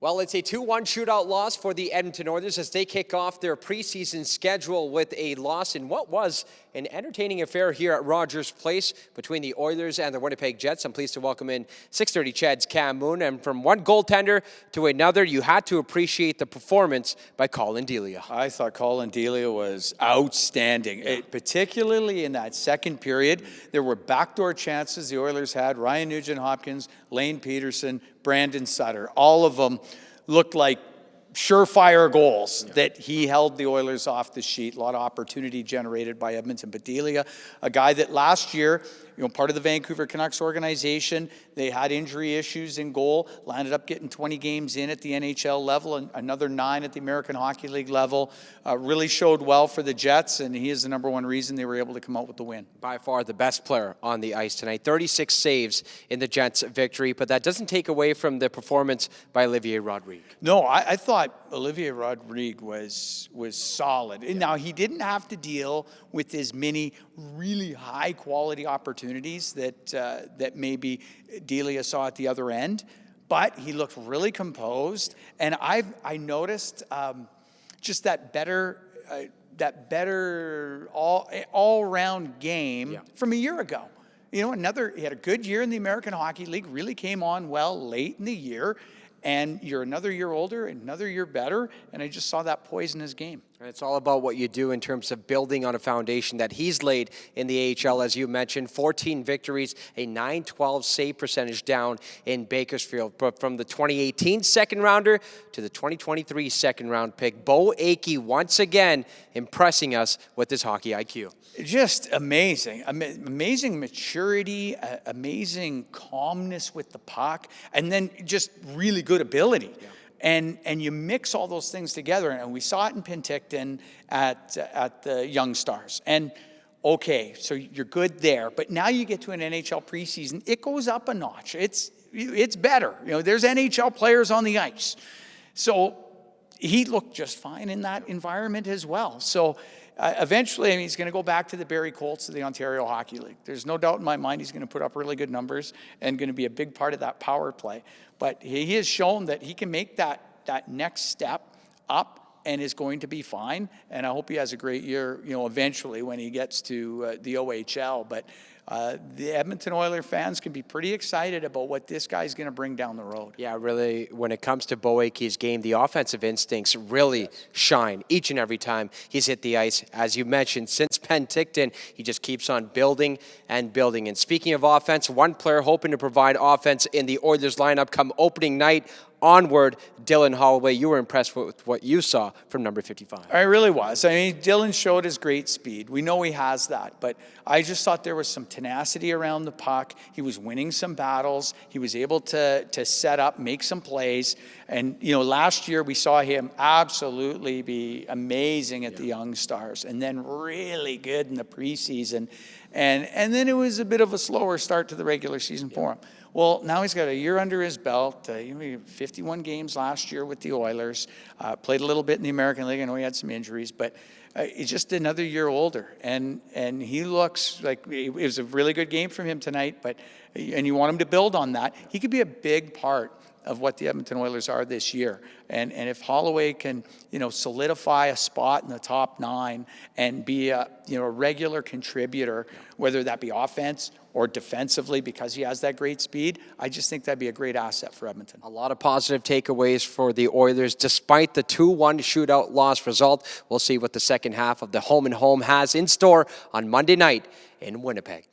Well, it's a 2-1 shootout loss for the Edmonton Oilers as they kick off their preseason schedule with a loss in what was an entertaining affair here at Rogers Place between the Oilers and the Winnipeg Jets. I'm pleased to welcome in 630 CHED's Cam Moon. And from one goaltender to another, you had to appreciate the performance by Colin Delia. I thought Colin Delia was outstanding, particularly in that second period. There were backdoor chances the Oilers had. Ryan Nugent-Hopkins, Lane Peterson, Brandon Sutter, all of them looked like surefire goals that he held the Oilers off the sheet. A lot of opportunity generated by Edmonton. But Delia, a guy that last year, part of the Vancouver Canucks organization, they had injury issues in goal, landed up getting 20 games in at the NHL level and another 9 at the American Hockey League level. Really showed well for the Jets, and he is the number one reason they were able to come out with the win. By far the best player on the ice tonight. 36 saves in the Jets' victory, but that doesn't take away from the performance by Olivier Rodrigue. No, I thought Olivier Rodrigue was solid. And now, he didn't have to deal with as many really high-quality opportunities that maybe Delia saw at the other end, but he looked really composed. And I noticed just that better all-around game from a year ago. He had a good year in the American Hockey League, really came on well late in the year. And you're another year older, another year better, and I just saw that poise in his game. And it's all about what you do in terms of building on a foundation that he's laid in the AHL, as you mentioned. 14 victories, a .912 save percentage down in Bakersfield. But from the 2018 second-rounder to the 2023 second-round pick, Beau Akey once again impressing us with his hockey IQ. Just amazing. Amazing maturity, amazing calmness with the puck, and then just really good ability. Yeah. And you mix all those things together, and we saw it in Penticton at the Young Stars. And okay, so you're good there, but now you get to an NHL preseason, it goes up a notch. It's better. There's NHL players on the ice. So he looked just fine in that environment as well. So eventually, he's going to go back to the Barrie Colts of the Ontario Hockey League. There's no doubt in my mind he's going to put up really good numbers and going to be a big part of that power play. But he has shown that he can make that next step up and is going to be fine. And I hope he has a great year, eventually when he gets to the OHL. But the Edmonton Oilers fans can be pretty excited about what this guy's going to bring down the road. Yeah, really, when it comes to Beau Akey's game, the offensive instincts really shine each and every time he's hit the ice. As you mentioned, since Penticton, he just keeps on building and building. And speaking of offense, one player hoping to provide offense in the Oilers lineup come opening night onward, Dylan Holloway. You were impressed with what you saw from number 55. I really was. Dylan showed his great speed. We know he has that, but I just thought there was some tenacity around the puck. He was winning some battles. He was able to set up, make some plays. And, last year we saw him absolutely be amazing at the Young Stars and then really good in the preseason. And then it was a bit of a slower start to the regular season for him. Well, now he's got a year under his belt, 51 games last year with the Oilers, played a little bit in the American League. I know he had some injuries, but he's just another year older. And he looks like it was a really good game from him tonight, and you want him to build on that. He could be a big part of what the Edmonton Oilers are this year. And if Holloway can, solidify a spot in the top 9 and be a regular contributor, whether that be offense or defensively because he has that great speed, I just think that'd be a great asset for Edmonton. A lot of positive takeaways for the Oilers despite the 2-1 shootout loss result. We'll see what the second half of the home and home has in store on Monday night in Winnipeg.